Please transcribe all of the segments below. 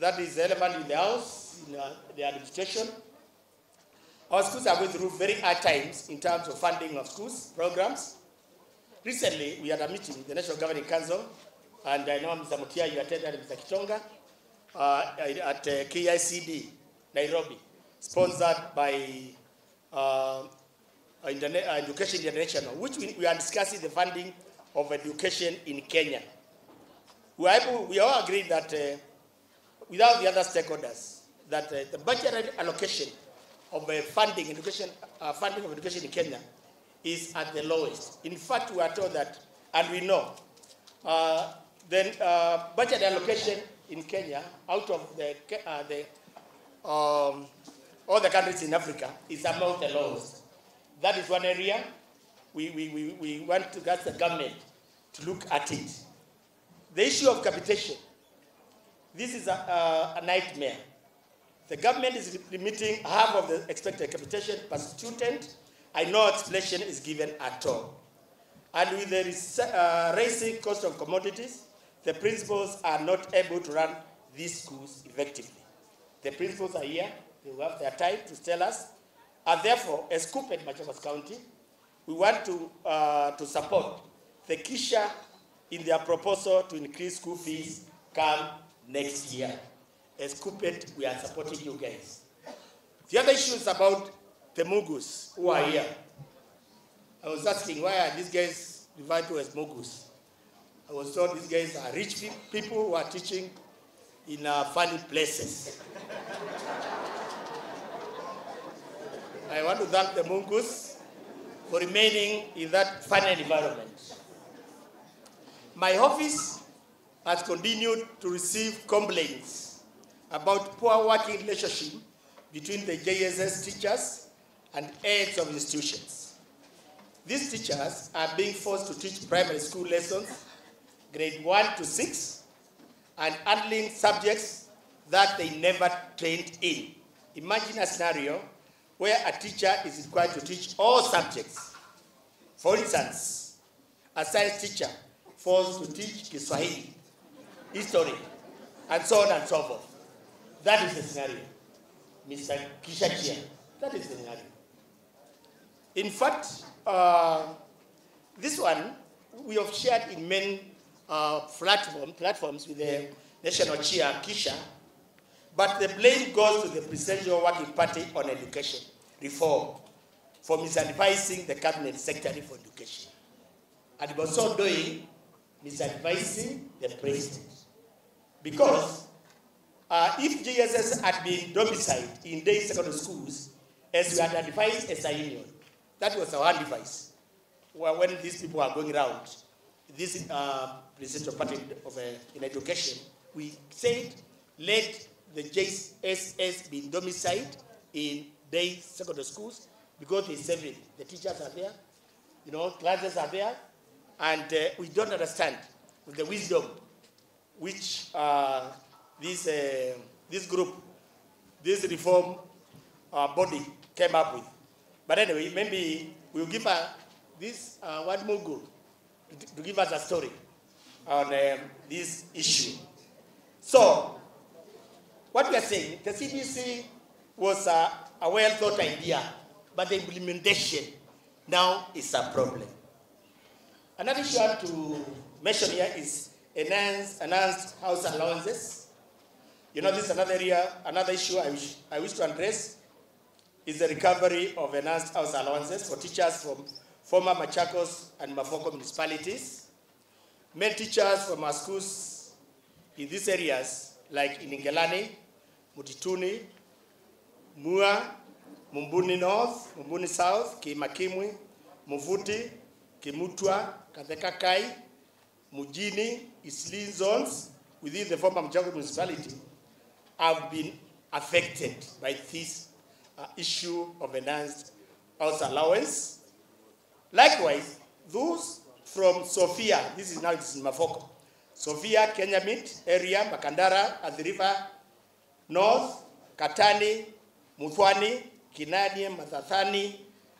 that is relevant in the House, in the administration. Our schools are going through very hard times in terms of funding of schools, programs. Recently, we had a meeting with the National Governing Council, and I know Mr. Mutia, you attended, Mr. Kitonga, at KICD, Nairobi, sponsored by Education International, which we are discussing the funding of education in Kenya. We all agree that without the other stakeholders, that the budget allocation of funding of education in Kenya is at the lowest. In fact, we are told that, and we know, then budget allocation in Kenya, out of all the countries in Africa, is among the lowest. That is one area we want to get the government to look at it. The issue of capitation, this is a nightmare. The government is limiting half of the expected capitation per student, and no explanation is given at all. And with the rising cost of commodities, the principals are not able to run these schools effectively. The principals are here, they will have their time to tell us, and therefore, as KUPPET Machakos County, we want to support the KSSHA in their proposal to increase school fees come next year. As KUPPET, we are supporting you guys. The other issue is about the Mugus who are here. I was asking, why are these guys referred to as Mugus? I was told these guys are rich people who are teaching in funny places. I want to thank the Mugus for remaining in that funny environment. My office has continued to receive complaints about poor working relationship between the JSS teachers and heads of institutions. These teachers are being forced to teach primary school lessons, grade 1 to 6, and handling subjects that they never trained in. Imagine a scenario where a teacher is required to teach all subjects. For instance, a science teacher forced to teach Kiswahili, history, and so on and so forth. That is the scenario. Mr. KSSHA, that is the scenario. In fact, this one we have shared in many platforms with the national chair, KSSHA, but the blame goes to the presidential working party on education reform for misadvising the cabinet secretary for education. And was so doing misadvising the president. Because if JSS had been domiciled in day secondary schools, as we had advised as a union, that was our advice. When these people are going around, this presidential party in education, we said, let the JSS be domiciled in day secondary schools because they serve it. The teachers are there, classes are there, and we don't understand the wisdom which this group, this reform body came up with. But anyway, maybe we'll give this one Mugu to give us a story on this issue. So, what we are saying, the CBC was a well-thought idea, but the implementation now is a problem. Another issue I have to mention here is enhanced house allowances. This is another area, another issue I wish to address is the recovery of enhanced house allowances for teachers from former Machakos and Mafoko municipalities. Many teachers from our schools in these areas, like in Ingelani, Mutituni, Mua, Mumbuni North, Mumbuni South, Kimakimwi, Muvuti, Kimutwa, Kathekakai, Mujini, Isli zones within the former Machakos municipality have been affected by this issue of enhanced house allowance. Likewise, those from Sofia, this is in Mafoko, Sofia, Kenyamit area, Makandara, at the river, North, Katani, Muthwani, Kinani, Mathathani,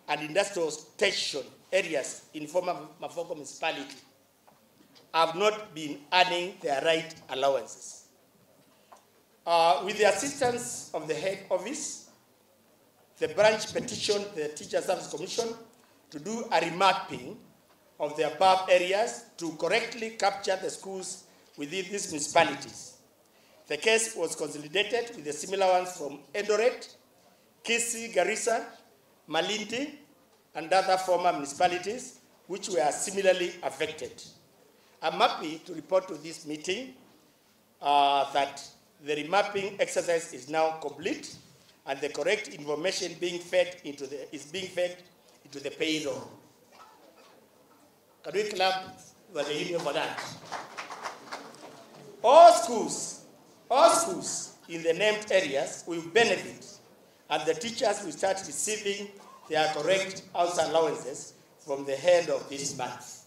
and industrial station areas in former Mafoko municipality have not been earning their right allowances. With the assistance of the head office, the branch petitioned the Teacher Service Commission to do a remapping of the above areas to correctly capture the schools within these municipalities. The case was consolidated with the similar ones from Eldoret, Kisii, Garissa, Malindi, and other former municipalities which were similarly affected. I'm happy to report to this meeting that the remapping exercise is now complete and the correct information is being fed into the payroll. Can we clap for the union for that? All schools in the named areas will benefit, and the teachers will start receiving their correct house allowances from the end of this month.